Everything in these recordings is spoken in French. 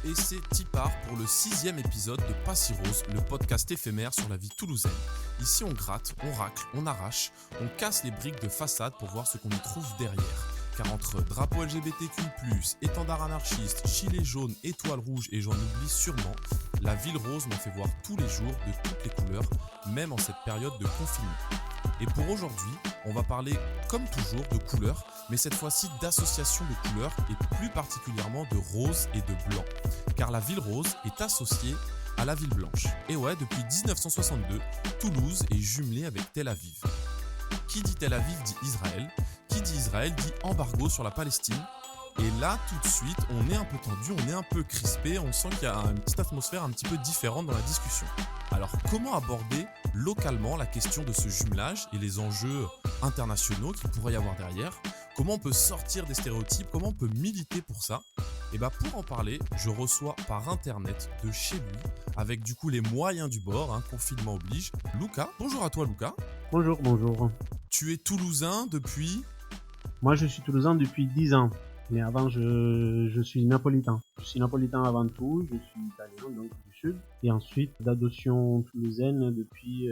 et c'est Tipar pour le 6e épisode de Pas si rose, le podcast éphémère sur la vie toulousaine. Ici on gratte, on racle, on arrache, on casse les briques de façade pour voir ce qu'on y trouve derrière. Car entre drapeau LGBTQ+, étendard anarchiste, gilet jaune, étoile rouge et j'en oublie sûrement, la ville rose m'en fait voir tous les jours de toutes les couleurs, même en cette période de confinement. Et pour aujourd'hui, on va parler comme toujours de couleurs, mais cette fois-ci d'associations de couleurs et plus particulièrement de rose et de blanc. Car la ville rose est associée à la ville blanche. Et ouais, depuis 1962, Toulouse est jumelée avec Tel Aviv. Qui dit Tel Aviv dit Israël, qui dit Israël dit embargo sur la Palestine. Et là, tout de suite, on est un peu tendu, on est un peu crispé, on sent qu'il y a une petite atmosphère un petit peu différente dans la discussion. Alors, comment aborder localement la question de ce jumelage et les enjeux internationaux qu'il pourrait y avoir derrière? Comment on peut sortir des stéréotypes? Comment on peut militer pour ça? Et pour en parler, je reçois par internet de chez lui, avec du coup les moyens du bord, confinement oblige, Lucas. Bonjour à toi Lucas. Bonjour. Tu es toulousain depuis... Moi, je suis toulousain depuis 10 ans. Mais avant, je suis napolitain. Je suis napolitain avant tout. Je suis italien, donc du sud. Et ensuite, d'adoption toulousaine depuis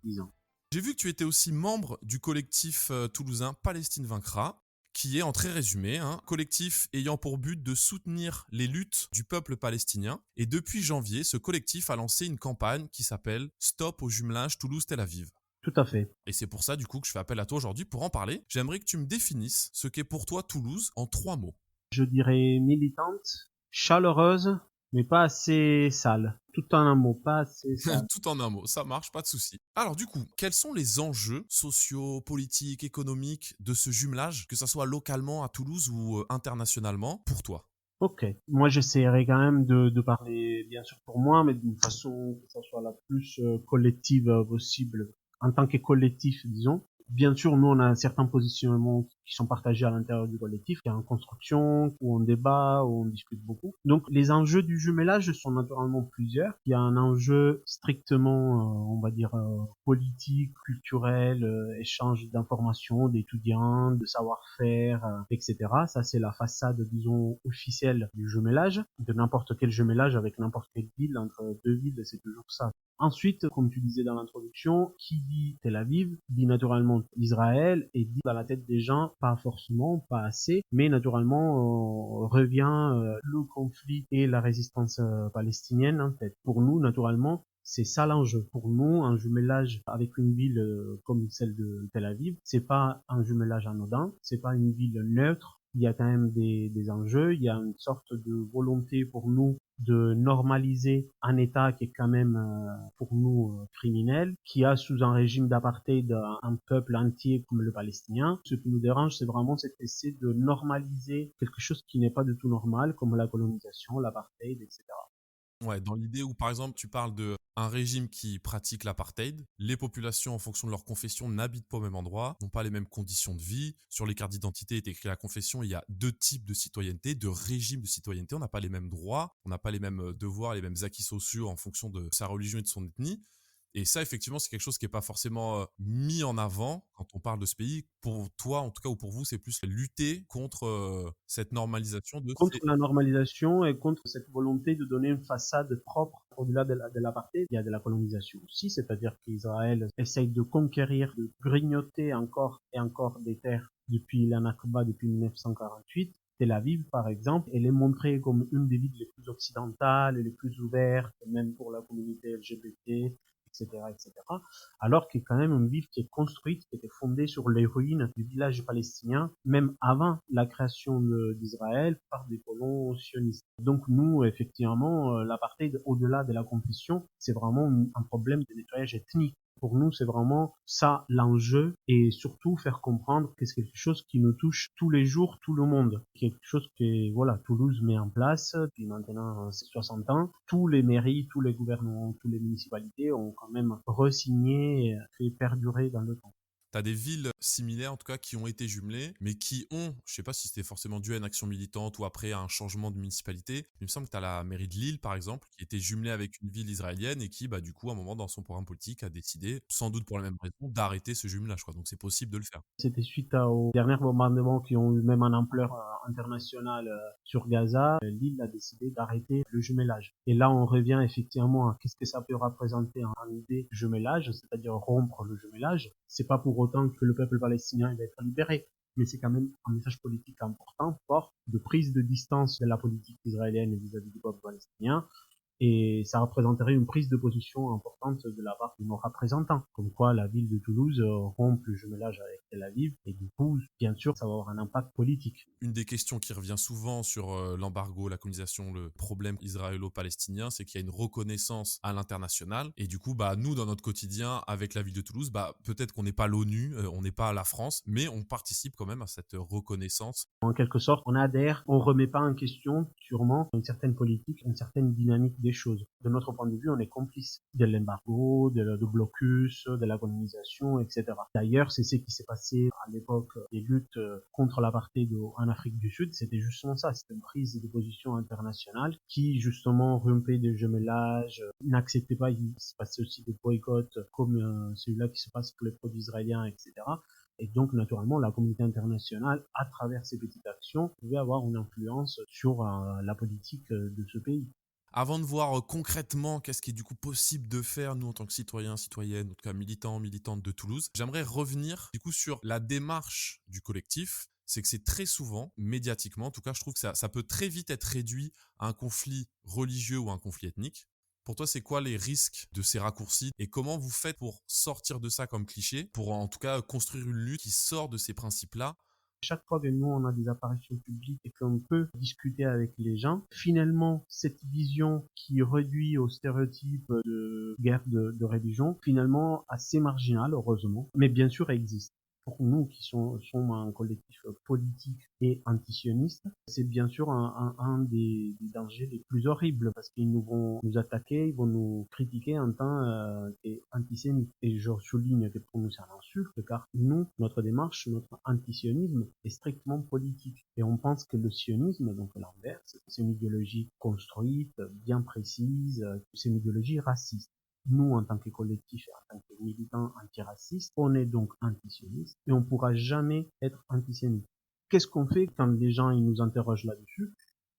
10 ans. J'ai vu que tu étais aussi membre du collectif toulousain Palestine Vaincra, qui est en très résumé, collectif ayant pour but de soutenir les luttes du peuple palestinien. Et depuis janvier, ce collectif a lancé une campagne qui s'appelle Stop au jumelage Toulouse-Tel Aviv. Tout à fait. Et c'est pour ça du coup que je fais appel à toi aujourd'hui pour en parler. J'aimerais que tu me définisses ce qu'est pour toi Toulouse en 3 mots. Je dirais militante, chaleureuse, mais pas assez sale. Tout en un mot, pas assez sale. Tout en un mot, ça marche, pas de souci. Alors du coup, quels sont les enjeux sociaux, politiques, économiques de ce jumelage, que ça soit localement à Toulouse ou internationalement, pour toi? Ok. Moi, j'essaierai quand même de parler, bien sûr, pour moi, mais d'une façon que ça soit la plus collective possible. En tant que collectif, disons. Bien sûr, nous, on a certains positionnements qui sont partagés à l'intérieur du collectif, qui est en construction, où on débat, où on discute beaucoup. Donc, les enjeux du jumelage sont naturellement plusieurs. Il y a un enjeu strictement, on va dire, politique, culturel, échange d'informations, d'étudiants, de savoir-faire, etc. Ça, c'est la façade, disons, officielle du jumelage, de n'importe quel jumelage avec n'importe quelle ville, entre deux villes, c'est toujours ça. Ensuite, comme tu disais dans l'introduction, qui dit Tel Aviv dit naturellement Israël et dit dans la tête des gens, pas forcément, pas assez, mais naturellement revient le conflit et la résistance palestinienne en tête. Pour nous, naturellement, c'est ça l'enjeu. Pour nous, un jumelage avec une ville comme celle de Tel Aviv, c'est pas un jumelage anodin, c'est pas une ville neutre. Il y a quand même des enjeux, il y a une sorte de volonté pour nous de normaliser un État qui est quand même pour nous criminel, qui a sous un régime d'apartheid un peuple entier comme le palestinien. Ce qui nous dérange, c'est vraiment cet essai de normaliser quelque chose qui n'est pas du tout normal, comme la colonisation, l'apartheid, etc. Ouais, dans l'idée où par exemple tu parles d'un régime qui pratique l'apartheid, les populations en fonction de leur confession n'habitent pas au même endroit, n'ont pas les mêmes conditions de vie. Sur les cartes d'identité est écrit la confession, il y a 2 types de citoyenneté, de régimes de citoyenneté, on n'a pas les mêmes droits, on n'a pas les mêmes devoirs, les mêmes acquis sociaux en fonction de sa religion et de son ethnie. Et ça, effectivement, c'est quelque chose qui n'est pas forcément mis en avant quand on parle de ce pays. Pour toi, en tout cas, ou pour vous, c'est plus lutter contre cette normalisation de Contre ces... la normalisation et contre cette volonté de donner une façade propre au-delà de l'apartheid. Il y a de la colonisation aussi, c'est-à-dire qu'Israël essaye de conquérir, de grignoter encore et encore des terres depuis la Nakba, depuis 1948. Tel Aviv, par exemple, elle est montrée comme une des villes les plus occidentales et les plus ouvertes, même pour la communauté LGBT, etc., etc. Alors qu'il y a quand même une ville qui est construite, qui était fondée sur les ruines du village palestinien, même avant la création d'Israël par des colons sionistes. Donc nous, effectivement, l'apartheid, au-delà de la confession, c'est vraiment un problème de nettoyage ethnique. Pour nous, c'est vraiment ça l'enjeu et surtout faire comprendre que c'est quelque chose qui nous touche tous les jours, tout le monde. Quelque chose que, voilà, Toulouse met en place depuis maintenant 60 ans. Tous les mairies, tous les gouvernements, toutes les municipalités ont quand même re-signé et fait perdurer dans le temps. Tu as des villes similaires, en tout cas, qui ont été jumelées, mais qui ont, je sais pas si c'était forcément dû à une action militante ou après à un changement de municipalité. Il me semble que tu as la mairie de Lille, par exemple, qui était jumelée avec une ville israélienne et qui, bah, du coup, à un moment dans son programme politique, a décidé, sans doute pour la même raison, d'arrêter ce jumelage, quoi. Donc c'est possible de le faire. C'était suite aux derniers bombardements qui ont eu même en ampleur internationale sur Gaza. L'île a décidé d'arrêter le jumelage. Et là, on revient effectivement à qu'est-ce que ça peut représenter en idée jumelage, c'est-à-dire rompre le jumelage. C'est pas pour autant que le peuple palestinien va être libéré, mais c'est quand même un message politique important, fort, de prise de distance de la politique israélienne vis-à-vis du peuple palestinien. Et ça représenterait une prise de position importante de la part de nos représentants. Comme quoi, la ville de Toulouse rompt le jumelage avec Tel Aviv, et du coup, bien sûr, ça va avoir un impact politique. Une des questions qui revient souvent sur l'embargo, la colonisation, le problème israélo-palestinien, c'est qu'il y a une reconnaissance à l'international. Et du coup, bah, nous, dans notre quotidien, avec la ville de Toulouse, bah, peut-être qu'on n'est pas l'ONU, on n'est pas la France, mais on participe quand même à cette reconnaissance. En quelque sorte, on adhère, on remet pas en question, sûrement, une certaine politique, une certaine dynamique des choses. De notre point de vue, on est complice de l'embargo, de blocus, de la colonisation, etc. D'ailleurs, c'est ce qui s'est passé à l'époque des luttes contre l'apartheid en Afrique du Sud. C'était justement ça, c'était une prise de position internationale qui, justement, rompait des jumelages, n'acceptait pas, il se passait aussi des boycotts comme celui-là qui se passe pour les produits israéliens, etc. Et donc, naturellement, la communauté internationale, à travers ces petites actions, pouvait avoir une influence sur la politique de ce pays. Avant de voir concrètement qu'est-ce qui est du coup possible de faire, nous en tant que citoyens, citoyennes, en tout cas militants, militantes de Toulouse, j'aimerais revenir du coup sur la démarche du collectif. C'est que c'est très souvent, médiatiquement, en tout cas je trouve que ça peut très vite être réduit à un conflit religieux ou un conflit ethnique. Pour toi, c'est quoi les risques de ces raccourcis et comment vous faites pour sortir de ça comme cliché, pour en tout cas construire une lutte qui sort de ces principes-là? Chaque fois que nous, on a des apparitions publiques et qu'on peut discuter avec les gens, finalement, cette vision qui réduit aux stéréotypes de guerre de religion, finalement, assez marginale, heureusement, mais bien sûr, existe. Pour nous qui sommes un collectif politique et antisioniste, c'est bien sûr un des dangers les plus horribles parce qu'ils nous vont nous attaquer, ils vont nous critiquer en tant qu'antisémites. Et je souligne que pour nous c'est un insulte car nous, notre démarche, notre antisionisme est strictement politique. Et on pense que le sionisme, donc l'inverse, c'est une idéologie construite, bien précise, c'est une idéologie raciste. Nous, en tant que collectif et en tant que militants antiracistes, on est donc antisionistes et on ne pourra jamais être antisémite. Qu'est-ce qu'on fait quand les gens ils nous interrogent là-dessus?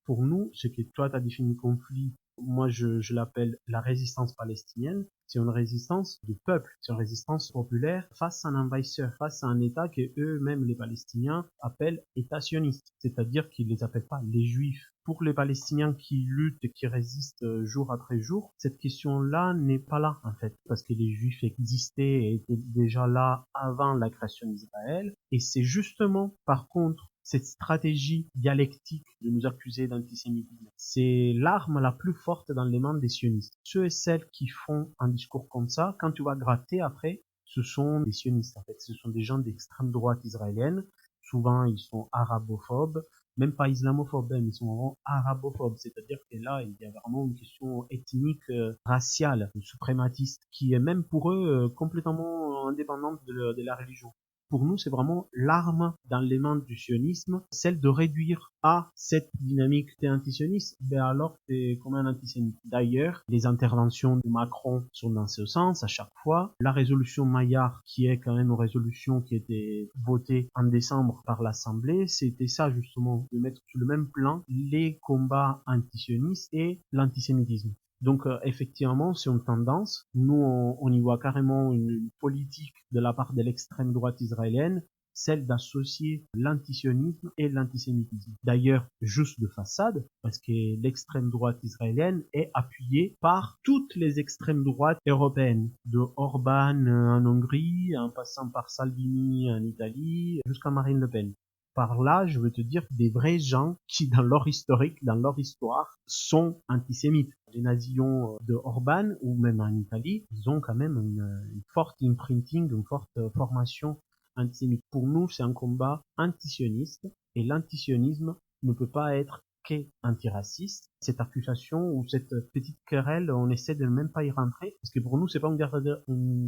Pour nous, ce que toi tu as défini conflit, moi je l'appelle la résistance palestinienne, c'est une résistance du peuple, c'est une résistance populaire face à un envahisseur, face à un État que eux-mêmes les Palestiniens appellent État sioniste, c'est-à-dire qu'ils les appellent pas les Juifs. Pour les Palestiniens qui luttent et qui résistent jour après jour, cette question-là n'est pas là en fait, parce que les Juifs existaient et étaient déjà là avant la création d'Israël, et c'est justement par contre cette stratégie dialectique de nous accuser d'antisémitisme, c'est l'arme la plus forte dans les mains des sionistes. Ceux et celles qui font un discours comme ça, quand tu vas gratter après, ce sont des sionistes en fait, ce sont des gens d'extrême droite israélienne, souvent ils sont arabophobes, même pas islamophobes, ils sont vraiment arabophobes, c'est-à-dire que là il y a vraiment une question ethnique, raciale, suprématiste, qui est même pour eux complètement indépendante de la religion. Pour nous, c'est vraiment l'arme dans les mains du sionisme, celle de réduire à cette dynamique t'es antisioniste, ben alors t'es comme un antisémite. D'ailleurs, les interventions de Macron sont dans ce sens à chaque fois. La résolution Maillard, qui est quand même une résolution qui a été votée en décembre par l'Assemblée, c'était ça justement, de mettre sur le même plan les combats antisionistes et l'antisémitisme. Donc effectivement, c'est une tendance. Nous, on y voit carrément une politique de la part de l'extrême droite israélienne, celle d'associer l'antisionisme et l'antisémitisme. D'ailleurs, juste de façade, parce que l'extrême droite israélienne est appuyée par toutes les extrêmes droites européennes, de Orban en Hongrie, en passant par Salvini en Italie, jusqu'à Marine Le Pen. Par là, je veux te dire des vrais gens qui, dans leur historique, dans leur histoire, sont antisémites. Les nazillons de Orban, ou même en Italie, ils ont quand même une forte imprinting, une forte formation antisémite. Pour nous, c'est un combat antisioniste, et l'antisionisme ne peut pas être qu'est antiraciste. Cette accusation ou cette petite querelle, on essaie de ne même pas y rentrer, parce que pour nous, c'est pas une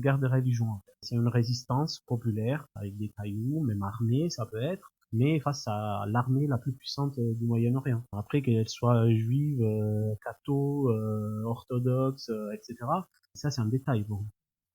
guerre de religion, en fait. C'est une résistance populaire, avec des cailloux, même armée, ça peut être, mais face à l'armée la plus puissante du Moyen-Orient. Après, qu'elle soit juive, catho, orthodoxe, etc., ça c'est un détail. Bon.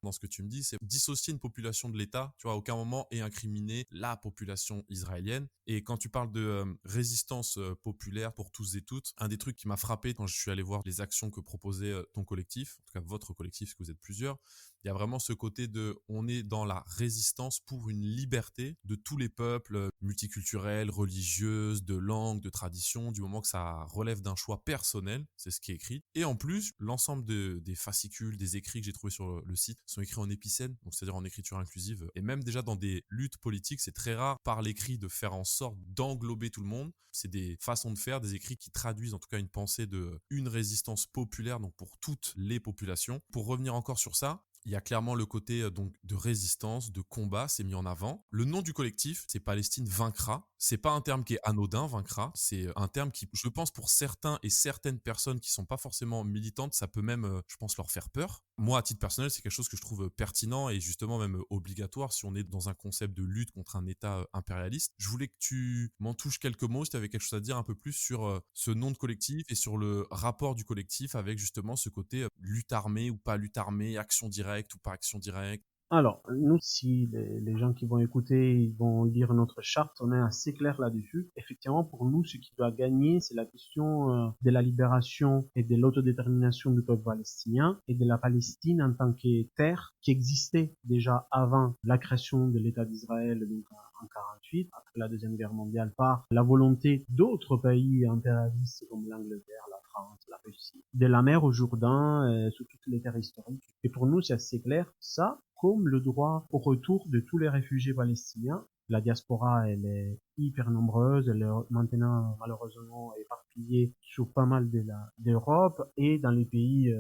Dans ce que tu me dis, c'est dissocier une population de l'État, tu vois, à aucun moment et incriminer la population israélienne. Et quand tu parles de résistance populaire pour tous et toutes, un des trucs qui m'a frappé quand je suis allé voir les actions que proposait ton collectif, en tout cas votre collectif, parce que vous êtes plusieurs, il y a vraiment ce côté de, on est dans la résistance pour une liberté de tous les peuples, multiculturels, religieuses, de langue, de tradition, du moment que ça relève d'un choix personnel, c'est ce qui est écrit. Et en plus, l'ensemble des fascicules, des écrits que j'ai trouvés sur le site sont écrits en épicène, donc c'est-à-dire en écriture inclusive. Et même déjà dans des luttes politiques, c'est très rare par l'écrit de faire en sorte d'englober tout le monde. C'est des façons de faire, des écrits qui traduisent en tout cas une pensée de une résistance populaire, donc pour toutes les populations. Pour revenir encore sur ça, il y a clairement le côté donc de résistance, de combat, c'est mis en avant. Le nom du collectif, c'est Palestine vaincra. C'est pas un terme qui est anodin, vaincra. C'est un terme qui, je pense, pour certains et certaines personnes qui sont pas forcément militantes, ça peut même, je pense, leur faire peur. Moi, à titre personnel, c'est quelque chose que je trouve pertinent et justement même obligatoire si on est dans un concept de lutte contre un État impérialiste. Je voulais que tu m'en touches quelques mots, si tu avais quelque chose à dire un peu plus sur ce nom de collectif et sur le rapport du collectif avec justement ce côté lutte armée ou pas lutte armée, action directe ou pas action directe. Alors, nous, si les gens qui vont écouter, ils vont lire notre charte, on est assez clair là-dessus. Effectivement, pour nous, ce qui doit gagner, c'est la question de la libération et de l'autodétermination du peuple palestinien et de la Palestine en tant que terre qui existait déjà avant la création de l'État d'Israël, donc en 48, après la Deuxième Guerre mondiale, par la volonté d'autres pays impérialistes comme l'Angleterre, la France, la Russie, de la mer au Jourdain, sous toutes les terres historiques. Et pour nous, c'est assez clair, ça, comme le droit au retour de tous les réfugiés palestiniens. La diaspora, elle est hyper nombreuse, elle est maintenant malheureusement éparpillée sur pas mal d'Europe et dans les pays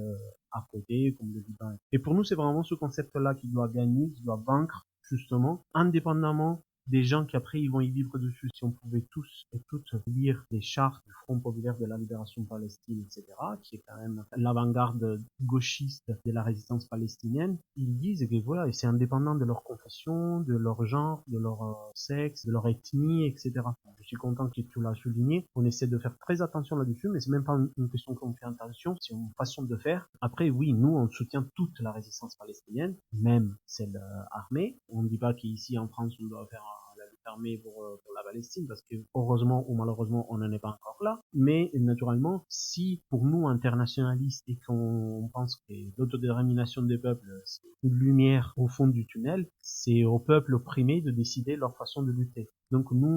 à côté, comme le Liban. Et pour nous, c'est vraiment ce concept-là qui doit gagner, qui doit vaincre, justement, indépendamment des gens qui après ils vont y vivre dessus. Si on pouvait tous et toutes lire les chartes du Front populaire de la libération Palestine, etc., qui est quand même l'avant-garde gauchiste de la résistance palestinienne, ils disent que voilà, et c'est indépendant de leur confession, de leur genre, de leur sexe, de leur ethnie, etc. Je suis content que tu l'as souligné. On essaie de faire très attention là-dessus, mais c'est même pas une question qu'on fait attention, c'est une façon de faire. Après, oui, nous, on soutient toute la résistance palestinienne, même celle armée. On ne dit pas qu'ici en France, on doit faire la lutte armée pour la Palestine, parce que heureusement ou malheureusement, on n'en est pas encore là. Mais naturellement, si pour nous, internationalistes, et qu'on pense que l'autodétermination des peuples, c'est une lumière au fond du tunnel, c'est au peuple opprimé de décider leur façon de lutter. Donc nous,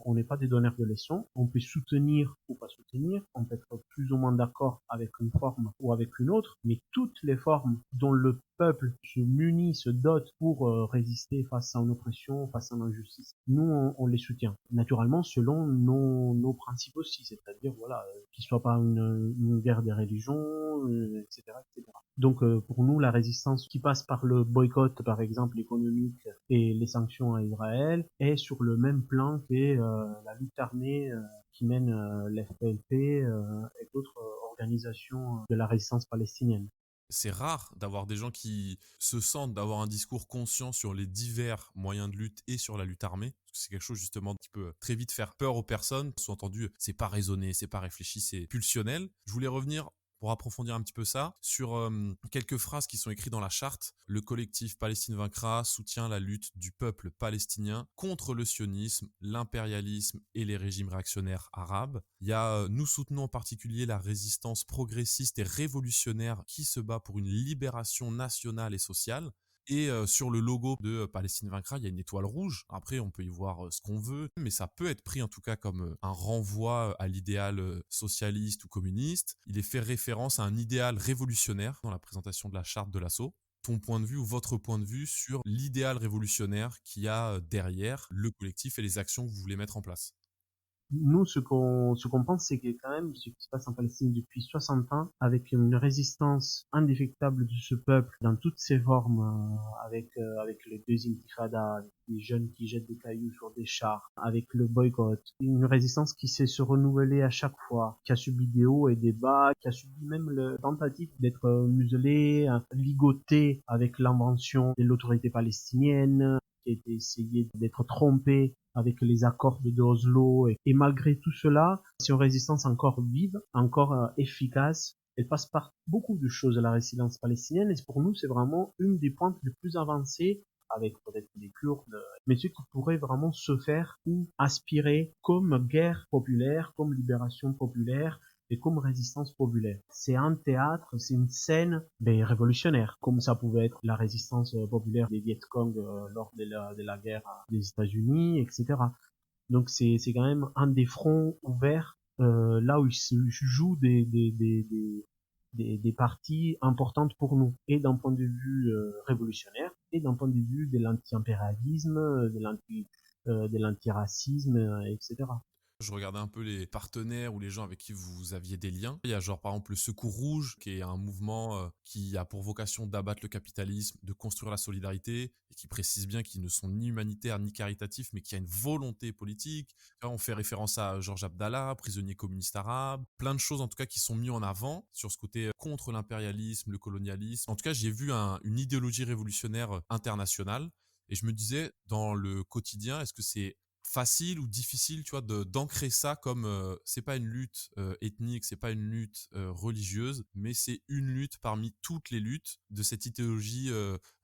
on n'est pas des donneurs de leçons. On peut soutenir ou pas soutenir. On peut être plus ou moins d'accord avec une forme ou avec une autre. Mais toutes les formes dont le peuple se munit, se dote pour résister face à une oppression, face à une injustice, nous, on les soutient. Naturellement, selon nos principes aussi. C'est-à-dire, voilà, qu'il soit pas une guerre des religions, etc., etc. Donc pour nous, la résistance qui passe par le boycott, par exemple, économique et les sanctions à Israël, est sur le même plan que la lutte armée qui mène l'FPLP et d'autres organisations de la résistance palestinienne. C'est rare d'avoir des gens qui se sentent d'avoir un discours conscient sur les divers moyens de lutte et sur la lutte armée. Parce que c'est quelque chose justement qui peut très vite faire peur aux personnes. Sous-entendu, c'est pas raisonné, c'est pas réfléchi, c'est pulsionnel. Je voulais revenir pour approfondir un petit peu ça, sur quelques phrases qui sont écrites dans la charte. Le collectif Palestine vaincra soutient la lutte du peuple palestinien contre le sionisme, l'impérialisme et les régimes réactionnaires arabes. Il y a nous soutenons en particulier la résistance progressiste et révolutionnaire qui se bat pour une libération nationale et sociale. Et sur le logo de Palestine vaincra, il y a une étoile rouge. Après, on peut y voir ce qu'on veut, mais ça peut être pris en tout cas comme un renvoi à l'idéal socialiste ou communiste. Il est fait référence à un idéal révolutionnaire dans la présentation de la charte de l'assaut. Ton point de vue ou votre point de vue sur l'idéal révolutionnaire qu'il y a derrière le collectif et les actions que vous voulez mettre en place. Nous, ce qu'on pense, c'est que quand même, ce qui se passe en Palestine depuis 60 ans, avec une résistance indéfectable de ce peuple dans toutes ses formes, avec les deux intifadas, avec les jeunes qui jettent des cailloux sur des chars, avec le boycott, une résistance qui sait se renouveler à chaque fois, qui a subi des hauts et des bas, qui a subi même la tentative d'être muselé, ligoté avec l'invention de l'autorité palestinienne, qui a été essayé d'être trompé avec les accords de Oslo. Et malgré tout cela, c'est une résistance encore vive, encore efficace. Elle passe par beaucoup de choses, la résistance palestinienne, et pour nous, c'est vraiment une des pointes les plus avancées, avec peut-être les Kurdes, mais ce qui pourrait vraiment se faire ou aspirer comme guerre populaire, comme libération populaire, et comme résistance populaire. C'est un théâtre, c'est une scène révolutionnaire, comme ça pouvait être la résistance populaire des Viet Cong lors de la guerre des États-Unis, etc. Donc c'est quand même un des fronts ouverts, là où il se joue des parties importantes pour nous, et d'un point de vue révolutionnaire, et d'un point de vue de l'anti-impérialisme, de l'antiracisme, etc. Je regardais un peu les partenaires ou les gens avec qui vous aviez des liens. Il y a genre par exemple le Secours Rouge, qui est un mouvement qui a pour vocation d'abattre le capitalisme, de construire la solidarité, et qui précise bien qu'ils ne sont ni humanitaires ni caritatifs, mais qui a une volonté politique. Là, on fait référence à Georges Abdallah, prisonnier communiste arabe, plein de choses en tout cas qui sont mis en avant sur ce côté contre l'impérialisme, le colonialisme. En tout cas, j'ai vu une idéologie révolutionnaire internationale. Et je me disais, dans le quotidien, est-ce que c'est facile ou difficile, tu vois, d'ancrer ça comme c'est pas une lutte ethnique, c'est pas une lutte religieuse, mais c'est une lutte parmi toutes les luttes de cette idéologie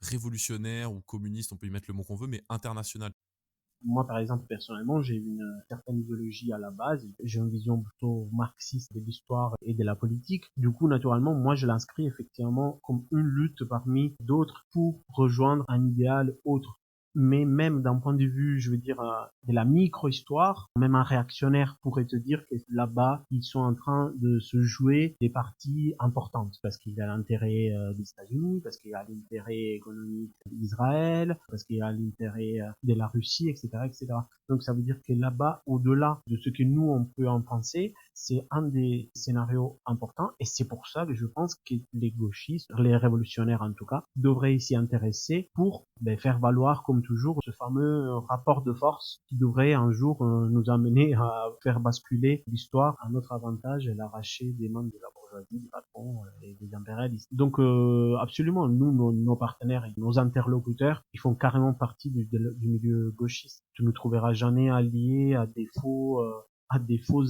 révolutionnaire ou communiste, on peut y mettre le mot qu'on veut, mais internationale. Moi, par exemple, personnellement, j'ai une certaine idéologie à la base. J'ai une vision plutôt marxiste de l'histoire et de la politique. Du coup, naturellement, moi, je l'inscris effectivement comme une lutte parmi d'autres pour rejoindre un idéal autre. Mais même d'un point de vue, je veux dire, de la micro-histoire, même un réactionnaire pourrait te dire que là-bas, ils sont en train de se jouer des parties importantes, parce qu'il y a l'intérêt des États-Unis, parce qu'il y a l'intérêt économique d'Israël, parce qu'il y a l'intérêt de la Russie, etc., etc. Donc ça veut dire que là-bas, au-delà de ce que nous, on peut en penser, c'est un des scénarios importants, et c'est pour ça que je pense que les gauchistes, les révolutionnaires en tout cas, devraient s'y intéresser pour faire valoir, comme toujours, ce fameux rapport de force qui devrait un jour nous amener à faire basculer l'histoire à notre avantage et l'arracher des mains de la bourgeoisie, des patrons et des impérialistes. Donc absolument, nous, nos partenaires et nos interlocuteurs, ils font carrément partie du milieu gauchiste. Tu ne trouveras jamais alliés à des faux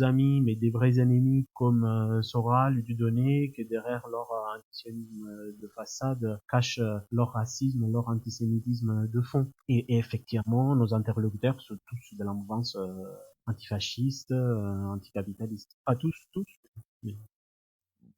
amis, mais des vrais ennemis comme Soral ou Dieudonné, qui derrière leur antisémitisme de façade cachent leur racisme, leur antisémitisme de fond. Et effectivement, nos interlocuteurs sont tous de la mouvance antifasciste, anticapitaliste. Pas tous, mais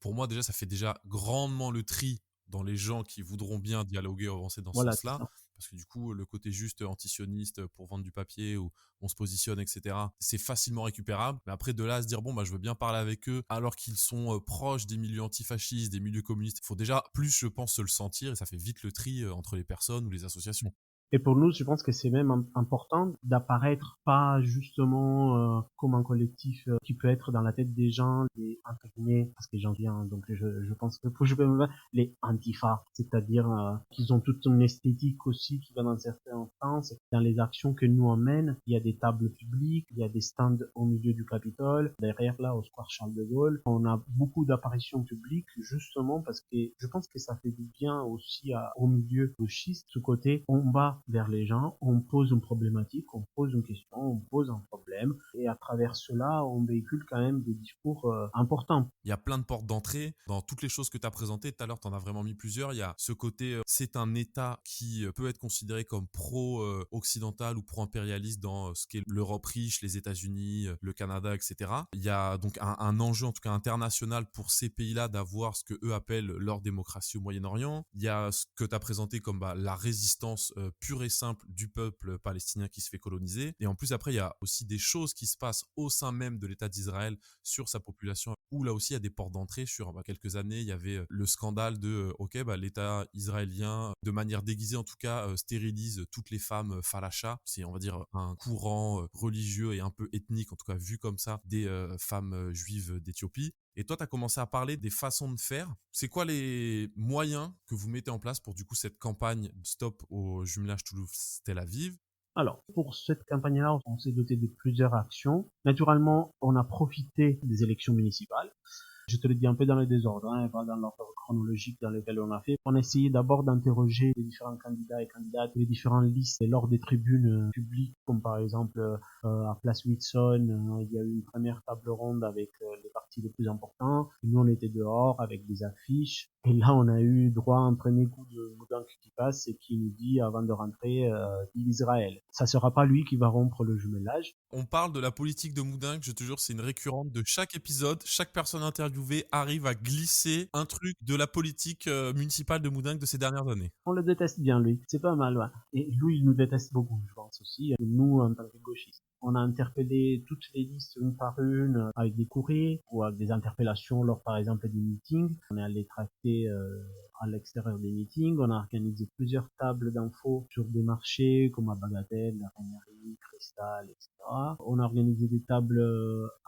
Pour moi, déjà, ça fait déjà grandement le tri dans les gens qui voudront bien dialoguer ou avancer dans ce voilà, c'est sens-là. ça. Parce que du coup, le côté juste antisioniste pour vendre du papier ou on se positionne, etc., c'est facilement récupérable. Mais après, de là à se dire, bon, bah, je veux bien parler avec eux alors qu'ils sont proches des milieux antifascistes, des milieux communistes, il faut déjà plus, je pense, se le sentir et ça fait vite le tri entre les personnes ou les associations. Et pour nous, je pense que c'est même important d'apparaître pas justement comme un collectif qui peut être dans la tête des gens, les entre guillemets, parce que j'en viens, donc je pense que je peux me mettre les antifas, c'est-à-dire qu'ils ont toute une esthétique aussi qui va dans certains sens, dans les actions que nous on mène. Il y a des tables publiques, il y a des stands au milieu du Capitole, derrière là au square Charles de Gaulle. On a beaucoup d'apparitions publiques justement parce que je pense que ça fait du bien aussi au milieu gauchiste, ce côté on va vers les gens, on pose une problématique, on pose une question, on pose un problème, et à travers cela, on véhicule quand même des discours importants. Il y a plein de portes d'entrée. Dans toutes les choses que tu as présentées, tout à l'heure, tu en as vraiment mis plusieurs. Il y a ce côté, c'est un État qui peut être considéré comme pro-occidental ou pro-impérialiste dans ce qu'est l'Europe riche, les États-Unis, le Canada, etc. Il y a donc un enjeu, en tout cas international, pour ces pays-là d'avoir ce que eux appellent leur démocratie au Moyen-Orient. Il y a ce que tu as présenté comme la résistance pur et simple du peuple palestinien qui se fait coloniser. Et en plus, après, il y a aussi des choses qui se passent au sein même de l'État d'Israël sur sa population, où là aussi, il y a des portes d'entrée. Sur quelques années, il y avait le scandale de, l'État israélien, de manière déguisée en tout cas, stérilise toutes les femmes falachas. C'est, on va dire, un courant religieux et un peu ethnique, en tout cas vu comme ça, des femmes juives d'Éthiopie. Et toi, tu as commencé à parler des façons de faire. C'est quoi les moyens que vous mettez en place pour du coup cette campagne Stop au jumelage Toulouse-Tel Aviv? Alors, pour cette campagne-là, on s'est doté de plusieurs actions. Naturellement, on a profité des élections municipales. Je te le dis un peu dans le désordre, hein, pas dans l'ordre chronologique dans lequel on a fait. On a essayé d'abord d'interroger les différents candidats et candidates, les différentes listes lors des tribunes publiques, comme par exemple à Place Whitson, il y a eu une première table ronde avec les partis les plus importants. Et nous, on était dehors avec des affiches. Et là, on a eu droit à un premier coup de Moudank qui passe et qui nous dit, avant de rentrer, vive Israël. Ça sera pas lui qui va rompre le jumelage. On parle de la politique de Moudenc, je te jure, c'est une récurrente de chaque épisode. Chaque personne interviewée arrive à glisser un truc de la politique municipale de Moudenc de ces dernières années. On le déteste bien, lui. C'est pas mal, ouais. Et lui, il nous déteste beaucoup, je pense aussi. Nous, en tant que gauchistes. On a interpellé toutes les listes une par une avec des courriers ou avec des interpellations lors, par exemple, des meetings. On est allé tracter à l'extérieur des meetings. On a organisé plusieurs tables d'infos sur des marchés comme à Bagatelle, la Rainerie, Cristal, etc. On a organisé des tables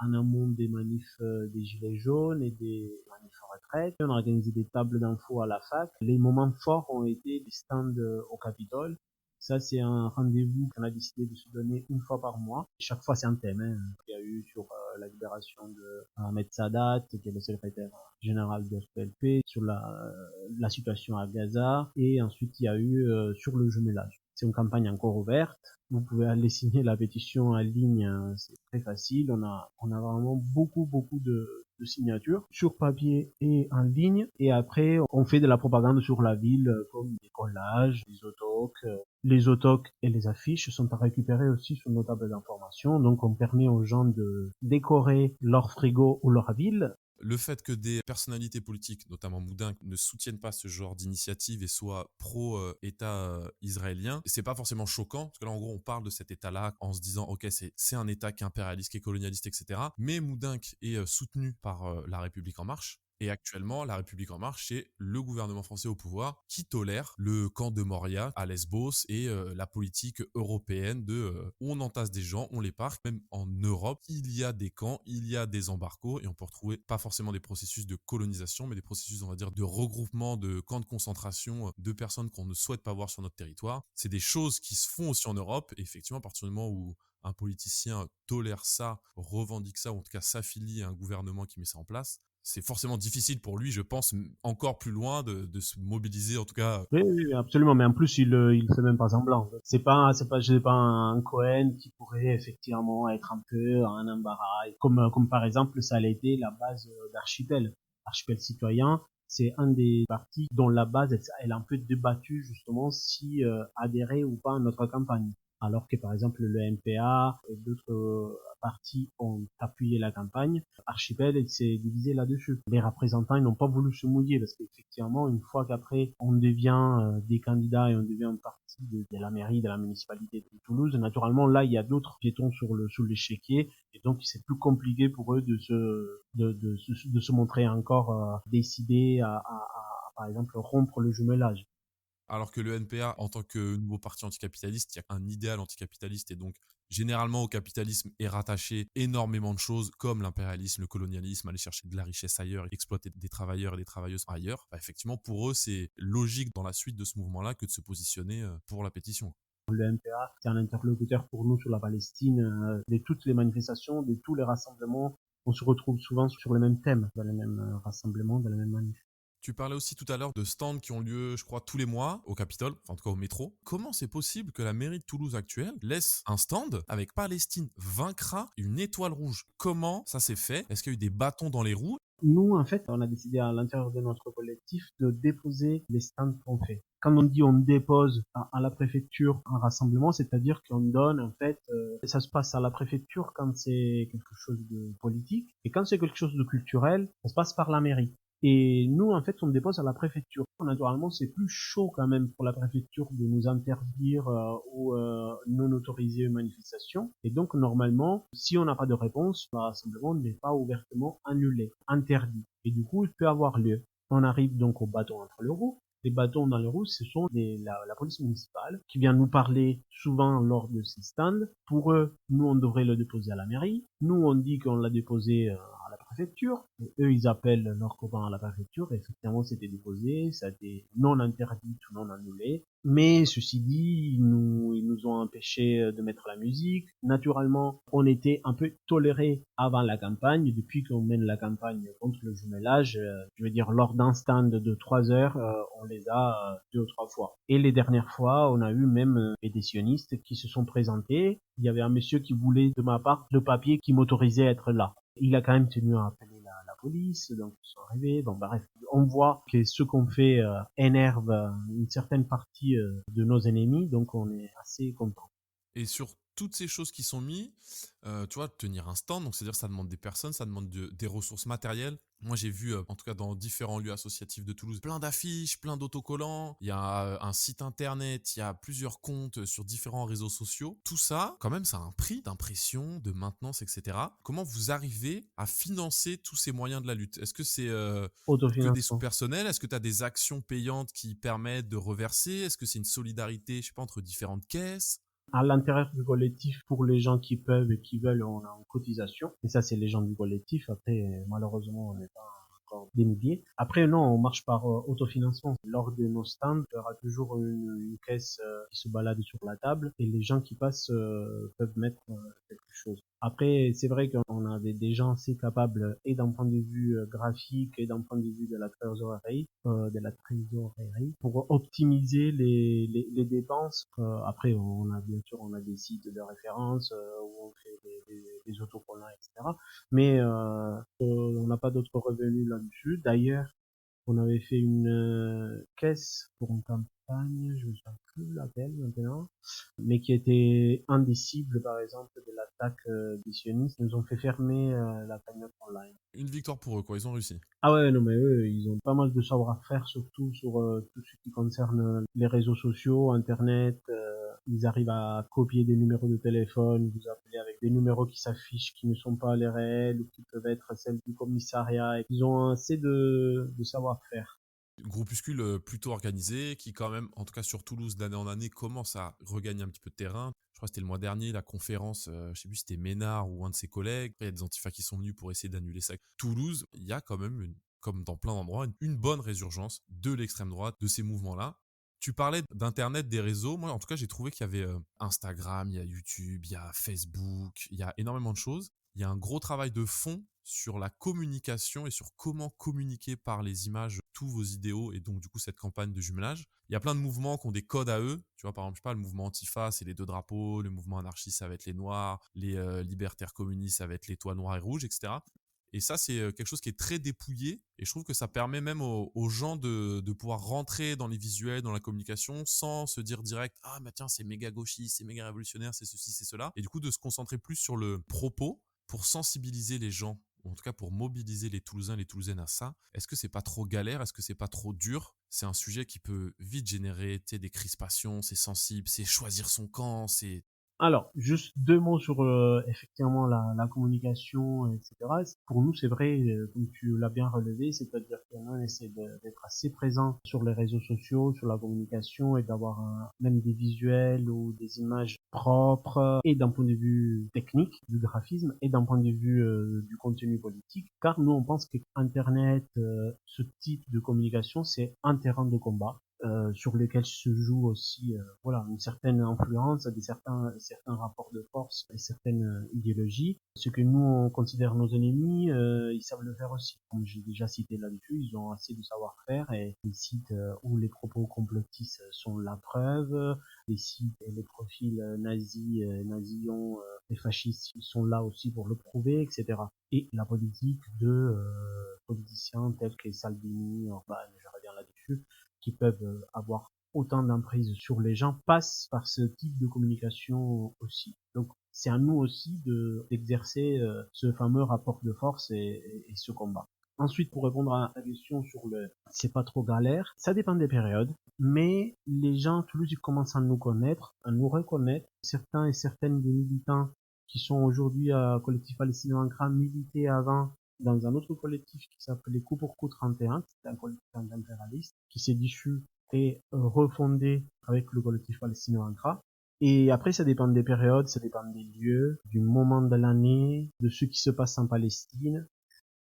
en amont des manifs des Gilets jaunes et des manifs retraite. On a organisé des tables d'infos à la fac. Les moments forts ont été des stands au Capitole. Ça, c'est un rendez-vous qu'on a décidé de se donner une fois par mois. Chaque fois, c'est un thème. Hein. Il y a eu sur la libération de Ahmed Sadat, qui est le secrétaire général de FPLP, sur la situation à Gaza, et ensuite, il y a eu sur le jumelage. C'est une campagne encore ouverte. Vous pouvez aller signer la pétition en ligne, c'est très facile. On a vraiment beaucoup de signatures sur papier et en ligne. Et après, on fait de la propagande sur la ville, comme des collages, des autocs. Les autocs et les affiches sont à récupérer aussi sur nos tables d'information. Donc, on permet aux gens de décorer leur frigo ou leur ville. Le fait que des personnalités politiques, notamment Moudenc, ne soutiennent pas ce genre d'initiative et soient pro-État israélien, c'est pas forcément choquant, parce que là, en gros, on parle de cet État-là en se disant, ok, c'est un État qui est impérialiste, qui est colonialiste, etc. Mais Moudenc est soutenu par La République En Marche. Et actuellement, La République En Marche, c'est le gouvernement français au pouvoir qui tolère le camp de Moria à Lesbos et la politique européenne de on entasse des gens, on les parque. Même en Europe, il y a des camps, il y a des embargos et on peut retrouver pas forcément des processus de colonisation, mais des processus, on va dire, de regroupement de camps de concentration de personnes qu'on ne souhaite pas voir sur notre territoire. C'est des choses qui se font aussi en Europe. Et effectivement, à partir du moment où un politicien tolère ça, revendique ça, ou en tout cas s'affilie à un gouvernement qui met ça en place, c'est forcément difficile pour lui, je pense, encore plus loin de se mobiliser, en tout cas. Oui, absolument. Mais en plus, il fait même pas semblant. C'est pas un Cohen qui pourrait effectivement être un peu en embarras. Comme par exemple, ça a été la base d'Archipel. Archipel citoyen, c'est un des partis dont la base, elle a un peu débattu justement si adhérer ou pas à notre campagne. Alors que par exemple le MPA et d'autres partis ont appuyé la campagne, Archipel s'est divisé là-dessus. Les représentants ils n'ont pas voulu se mouiller parce qu'effectivement une fois qu'après on devient des candidats et on devient partie de la mairie, de la municipalité de Toulouse, naturellement là il y a d'autres piétons sous l'échiquier et donc c'est plus compliqué pour eux de se montrer encore décidés à par exemple rompre le jumelage. Alors que le NPA, en tant que nouveau parti anticapitaliste, il y a un idéal anticapitaliste et donc généralement au capitalisme est rattaché énormément de choses comme l'impérialisme, le colonialisme, aller chercher de la richesse ailleurs, exploiter des travailleurs et des travailleuses ailleurs. Bah, effectivement, pour eux, c'est logique dans la suite de ce mouvement-là que de se positionner pour la pétition. Le MPA, c'est un interlocuteur pour nous sur la Palestine, de toutes les manifestations, de tous les rassemblements. On se retrouve souvent sur les mêmes thèmes, dans les mêmes rassemblements, dans les mêmes manifs. Tu parlais aussi tout à l'heure de stands qui ont lieu, je crois, tous les mois au Capitole, enfin en tout cas au métro. Comment c'est possible que la mairie de Toulouse actuelle laisse un stand avec Palestine vaincra une étoile rouge? Comment ça s'est fait? Est-ce qu'il y a eu des bâtons dans les roues? Nous, en fait, on a décidé à l'intérieur de notre collectif de déposer les stands qu'on fait. Quand on dit on dépose à la préfecture un rassemblement, c'est-à-dire qu'on donne, en fait, ça se passe à la préfecture quand c'est quelque chose de politique, et quand c'est quelque chose de culturel, ça se passe par la mairie. Et nous, en fait, on dépose à la préfecture. Naturellement, c'est plus chaud quand même pour la préfecture de nous interdire ou non autoriser une manifestation. Et donc, normalement, si on n'a pas de réponse, le rassemblement n'est pas ouvertement annulé, interdit. Et du coup, il peut avoir lieu. On arrive donc au bâton entre les roues. Les bâtons dans les roues, ce sont la police municipale qui vient nous parler souvent lors de ces stands. Pour eux, nous, on devrait le déposer à la mairie. Nous, on dit qu'on l'a déposé à la préfecture. Et eux, ils appellent leurs copains à la préfecture. Et effectivement, c'était déposé. Ça a été non interdit ou non annulé. Mais ceci dit, ils nous ont empêché de mettre la musique. Naturellement, on était un peu toléré avant la campagne. Depuis qu'on mène la campagne contre le jumelage, je veux dire, lors d'un stand de 3 heures, on les a 2 ou 3 fois. Et les dernières fois, on a eu même des sionistes qui se sont présentés. Il y avait un monsieur qui voulait, de ma part, le papier qui m'autorisait à être là. Il a quand même tenu à appeler la police, donc ils sont arrivés. Bon, bref, on voit que ce qu'on fait énerve une certaine partie de nos ennemis, donc on est assez content. Et sur toutes ces choses qui sont mises, tu vois, tenir un stand, donc c'est-à-dire ça demande des personnes, ça demande des ressources matérielles. Moi, j'ai vu, en tout cas dans différents lieux associatifs de Toulouse, plein d'affiches, plein d'autocollants. Il y a un site internet, il y a plusieurs comptes sur différents réseaux sociaux. Tout ça, quand même, ça a un prix d'impression, de maintenance, etc. Comment vous arrivez à financer tous ces moyens de la lutte? Est-ce que c'est que des sous Autofinancement. personnels? Est-ce que tu as des actions payantes qui permettent de reverser? Est-ce que c'est une solidarité, je sais pas, entre différentes caisses? À l'intérieur du collectif, pour les gens qui peuvent et qui veulent, on a une cotisation. Et ça, c'est les gens du collectif. Après, malheureusement, on n'est pas encore des milliers. Après, non, on marche par autofinancement. Lors de nos stands, il y aura toujours une caisse qui se balade sur la table et les gens qui passent peuvent mettre quelque chose. Après, c'est vrai qu'on a des gens assez capables et d'un point de vue graphique et d'un point de vue de la trésorerie pour optimiser les dépenses. Après, bien sûr, on a des sites de référence où on fait des autocollants, etc. Mais on n'a pas d'autres revenus là-dessus. D'ailleurs, on avait fait une caisse pour une campagne, je ne sais plus laquelle maintenant, mais qui était indicible, par exemple, de l'attaque des sionistes. Ils nous ont fait fermer la cagnotte online. Une victoire pour eux, quoi. Ils ont réussi. Ah ouais, non, mais eux, ils ont pas mal de savoir-faire, surtout sur tout ce qui concerne les réseaux sociaux, Internet. Ils arrivent à copier des numéros de téléphone, vous appelez avec des numéros qui s'affichent, qui ne sont pas les réels, ou qui peuvent être celles du commissariat. Ils ont assez de savoir-faire. Groupuscule plutôt organisé, qui quand même, en tout cas sur Toulouse, d'année en année, commence à regagner un petit peu de terrain. Je crois que c'était le mois dernier, la conférence, je sais plus si c'était Ménard ou un de ses collègues. Il y a des antifas qui sont venus pour essayer d'annuler ça. Toulouse, il y a quand même, comme dans plein d'endroits, une bonne résurgence de l'extrême droite, de ces mouvements-là. Tu parlais d'Internet, des réseaux. Moi, en tout cas, j'ai trouvé qu'il y avait Instagram, il y a YouTube, il y a Facebook, il y a énormément de choses. Il y a un gros travail de fond sur la communication et sur comment communiquer par les images tous vos idéaux et donc du coup cette campagne de jumelage. Il y a plein de mouvements qui ont des codes à eux. Tu vois, par exemple, je sais pas, le mouvement Antifa, c'est les 2 drapeaux, le mouvement anarchiste, ça va être les noirs, les libertaires communistes, ça va être les toits noirs et rouges, etc. Et ça, c'est quelque chose qui est très dépouillé. Et je trouve que ça permet même aux gens de pouvoir rentrer dans les visuels, dans la communication, sans se dire direct, ah, bah tiens, c'est méga gauchiste, c'est méga révolutionnaire, c'est ceci, c'est cela. Et du coup, de se concentrer plus sur le propos pour sensibiliser les gens, ou en tout cas pour mobiliser les Toulousains et les Toulousaines à ça. Est-ce que c'est pas trop galère? Est-ce que c'est pas trop dur? C'est un sujet qui peut vite générer des crispations, c'est sensible, c'est choisir son camp, c'est... Alors, juste 2 mots sur effectivement la communication, etc. Pour nous, c'est vrai, comme tu l'as bien relevé, c'est-à-dire que nous, on essaie d'être assez présent sur les réseaux sociaux, sur la communication et d'avoir même des visuels ou des images propres et d'un point de vue technique, du graphisme et d'un point de vue du contenu politique. Car nous, on pense que Internet, ce type de communication, c'est un terrain de combat. Sur lesquels se joue aussi voilà une certaine influence, certains rapports de force et certaines idéologies. Ce que nous on considère nos ennemis, ils savent le faire aussi. Comme j'ai déjà cité là-dessus, ils ont assez de savoir-faire et les sites où les propos complotistes sont la preuve, les sites et les profils nazis, nazillons et fascistes ils sont là aussi pour le prouver, etc. Et la politique de politiciens tels que Salvini, Orban, je reviens là-dessus, qui peuvent avoir autant d'emprise sur les gens passent par ce type de communication aussi. Donc c'est à nous aussi d'exercer ce fameux rapport de force et ce combat. Ensuite, pour répondre à ta question sur le c'est pas trop galère, ça dépend des périodes, mais les gens à Toulouse, ils commencent à nous connaître, à nous reconnaître. Certains et certaines des militants qui sont aujourd'hui à Collectif Palestinien Ankara militaient avant dans un autre collectif qui s'appelait Coup pour Coup 31, c'était un collectif anti-impérialiste, qui s'est dissous et refondé avec le collectif palestinien Ankara. Et après, ça dépend des périodes, ça dépend des lieux, du moment de l'année, de ce qui se passe en Palestine.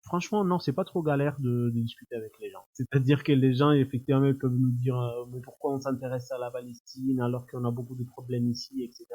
Franchement, non, c'est pas trop galère de discuter avec les gens. C'est-à-dire que les gens, effectivement, ils peuvent nous dire mais pourquoi on s'intéresse à la Palestine alors qu'on a beaucoup de problèmes ici, etc.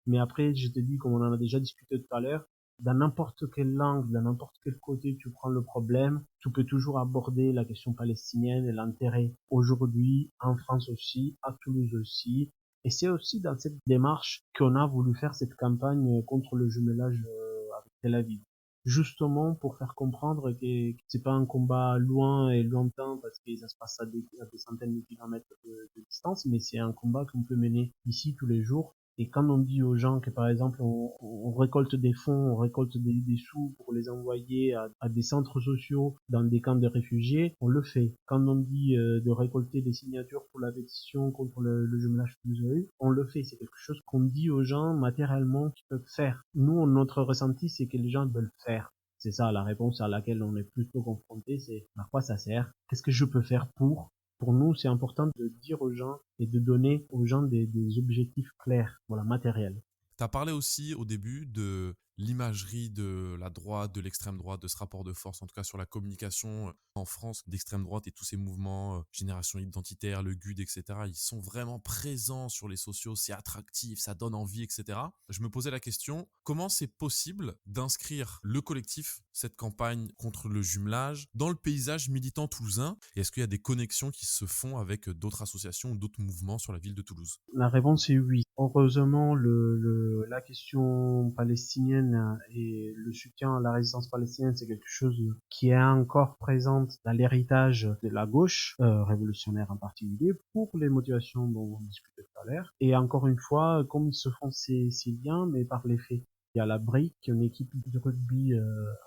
Mais après, je te dis, comme on en a déjà discuté tout à l'heure, dans n'importe quelle langue, dans n'importe quel côté tu prends le problème, tu peux toujours aborder la question palestinienne et l'intérêt aujourd'hui, en France aussi, à Toulouse aussi. Et c'est aussi dans cette démarche qu'on a voulu faire cette campagne contre le jumelage avec Tel Aviv, justement pour faire comprendre que c'est pas un combat loin et lointain parce que ça se passe à des centaines de kilomètres de distance, mais c'est un combat qu'on peut mener ici tous les jours. Et quand on dit aux gens que par exemple on récolte des fonds, on récolte des sous pour les envoyer à des centres sociaux dans des camps de réfugiés, on le fait. Quand on dit de récolter des signatures pour la pétition contre le jumelage Toulouse, on le fait. C'est quelque chose qu'on dit aux gens matériellement qu'ils peuvent faire. Nous, notre ressenti, c'est que les gens veulent faire. C'est ça la réponse à laquelle on est plutôt confronté, c'est à quoi ça sert? Qu'est-ce que je peux faire pour? Pour nous, c'est important de dire aux gens et de donner aux gens des objectifs clairs, voilà, matériels. Tu as parlé aussi au début de l'imagerie de la droite, de l'extrême droite, de ce rapport de force, en tout cas sur la communication en France, d'extrême droite et tous ces mouvements, génération identitaire, le GUD, etc. Ils sont vraiment présents sur les sociaux, c'est attractif, ça donne envie, etc. Je me posais la question, comment c'est possible d'inscrire le collectif, cette campagne contre le jumelage, dans le paysage militant toulousain? Et est-ce qu'il y a des connexions qui se font avec d'autres associations ou d'autres mouvements sur la ville de Toulouse? La réponse est oui. Heureusement, la question palestinienne et le soutien à la résistance palestinienne, c'est quelque chose qui est encore présente dans l'héritage de la gauche, révolutionnaire en particulier, pour les motivations dont on discutait tout à l'heure. Et encore une fois, comme ils se font ces liens, mais par les faits. Il y a la BRIC, une équipe de rugby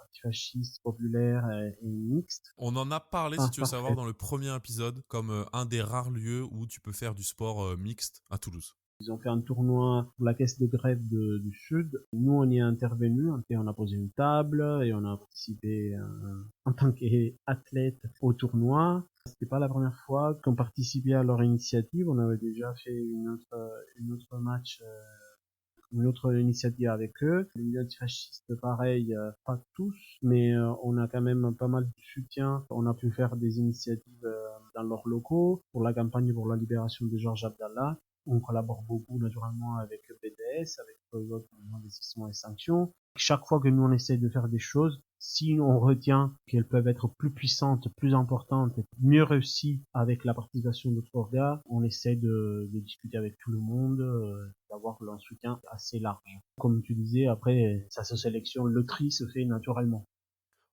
antifasciste, populaire et mixte. On en a parlé, si tu veux savoir, Parfait. dans le premier épisode, comme un des rares lieux où tu peux faire du sport mixte à Toulouse. Ils ont fait un tournoi pour la caisse de grève du Sud. Nous, on y est intervenu, et on a posé une table et on a participé en tant qu'athlète au tournoi. C'était pas la première fois qu'on participait à leur initiative. On avait déjà fait une autre match, une autre initiative avec eux. Les milieux antifascistes, pareil, pas tous, mais on a quand même pas mal de soutien. On a pu faire des initiatives dans leurs locaux pour la campagne pour la libération de Georges Abdallah. On collabore beaucoup naturellement avec BDS, avec Peugeot pour l'investissement et sanctions. Chaque fois que nous on essaie de faire des choses, si on retient qu'elles peuvent être plus puissantes, plus importantes, mieux réussies avec la participation d'autres organes, on essaie de discuter avec tout le monde, d'avoir un soutien assez large. Comme tu disais, après, ça se sélectionne, le tri se fait naturellement.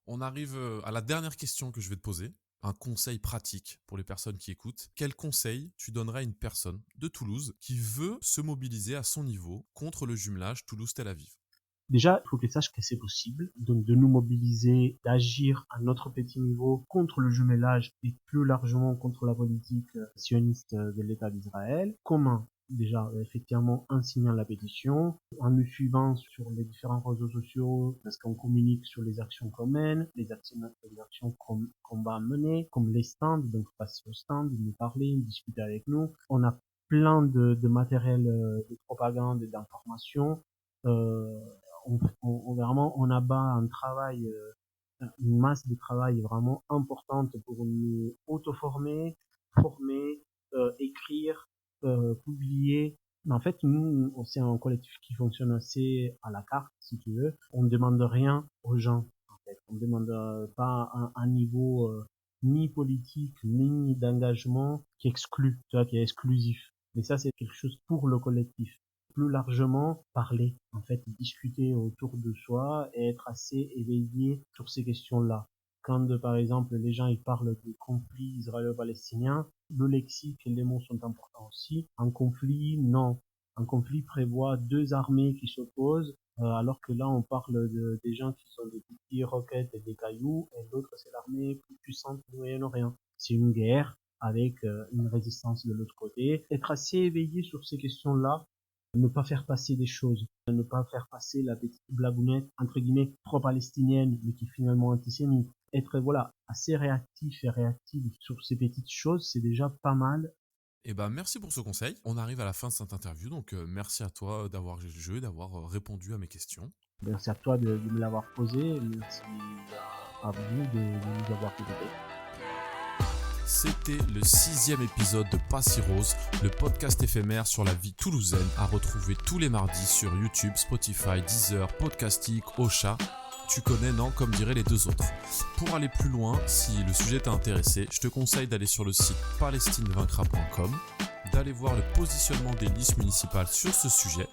On arrive à la dernière question que je vais te poser. Un conseil pratique pour les personnes qui écoutent. Quel conseil tu donnerais à une personne de Toulouse qui veut se mobiliser à son niveau contre le jumelage Toulouse-Tel Aviv? Déjà, il faut qu'ils sachent que c'est possible, donc de nous mobiliser, d'agir à notre petit niveau contre le jumelage et plus largement contre la politique sioniste de l'État d'Israël. Comment? Déjà, effectivement, en signant la pétition, en nous suivant sur les différents réseaux sociaux, parce qu'on communique sur les actions qu'on mène, les actions qu'on va mener, comme les stands, donc passer au stand, nous parler, discuter avec nous. On a plein de matériel de propagande et d'information. Euh, vraiment, on abat un travail, une masse de travail vraiment importante pour nous auto-former, former, écrire, publier. Mais en fait, nous, c'est un collectif qui fonctionne assez à la carte, si tu veux. On ne demande rien aux gens, en fait. On ne demande pas un niveau ni politique, ni d'engagement qui exclut, tu vois, qui est exclusif. Mais ça, c'est quelque chose pour le collectif. Plus largement, parler, en fait, discuter autour de soi et être assez éveillé sur ces questions-là. Quand, par exemple, les gens ils parlent de conflit israélo-palestinien, le lexique et les mots sont importants aussi. Un conflit, non. Un conflit prévoit deux armées qui s'opposent alors que là on parle des gens qui sont des petits roquettes et des cailloux, et l'autre c'est l'armée plus puissante du Moyen-Orient. C'est une guerre avec une résistance de l'autre côté. Être assez éveillé sur ces questions-là, ne pas faire passer des choses, ne pas faire passer la petite blagounette, entre guillemets, pro-palestinienne, mais qui est finalement antisémite. Être, assez réactif et réactif sur ces petites choses, c'est déjà pas mal. Eh ben, merci pour ce conseil. On arrive à la fin de cette interview, donc merci à toi d'avoir joué le jeu, d'avoir répondu à mes questions. Merci à toi de me l'avoir posé, merci à vous de nous avoir écoutés. C'était le 6e épisode de Pas si rose, le podcast éphémère sur la vie toulousaine à retrouver tous les mardis sur YouTube, Spotify, Deezer, Podcastic, Ocha. Tu connais, non, comme diraient les deux autres. Pour aller plus loin, si le sujet t'a intéressé, je te conseille d'aller sur le site palestinevaincra.com, d'aller voir le positionnement des listes municipales sur ce sujet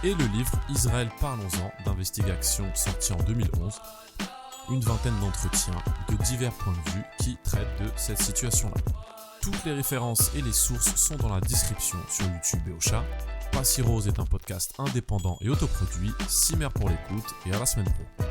et le livre Israël parlons-en d'investigation sorti en 2011. Une vingtaine d'entretiens de divers points de vue qui traitent de cette situation-là. Toutes les références et les sources sont dans la description sur YouTube et Ocha. Pas si rose est un podcast indépendant et autoproduit. Cimer pour l'écoute et à la semaine pro.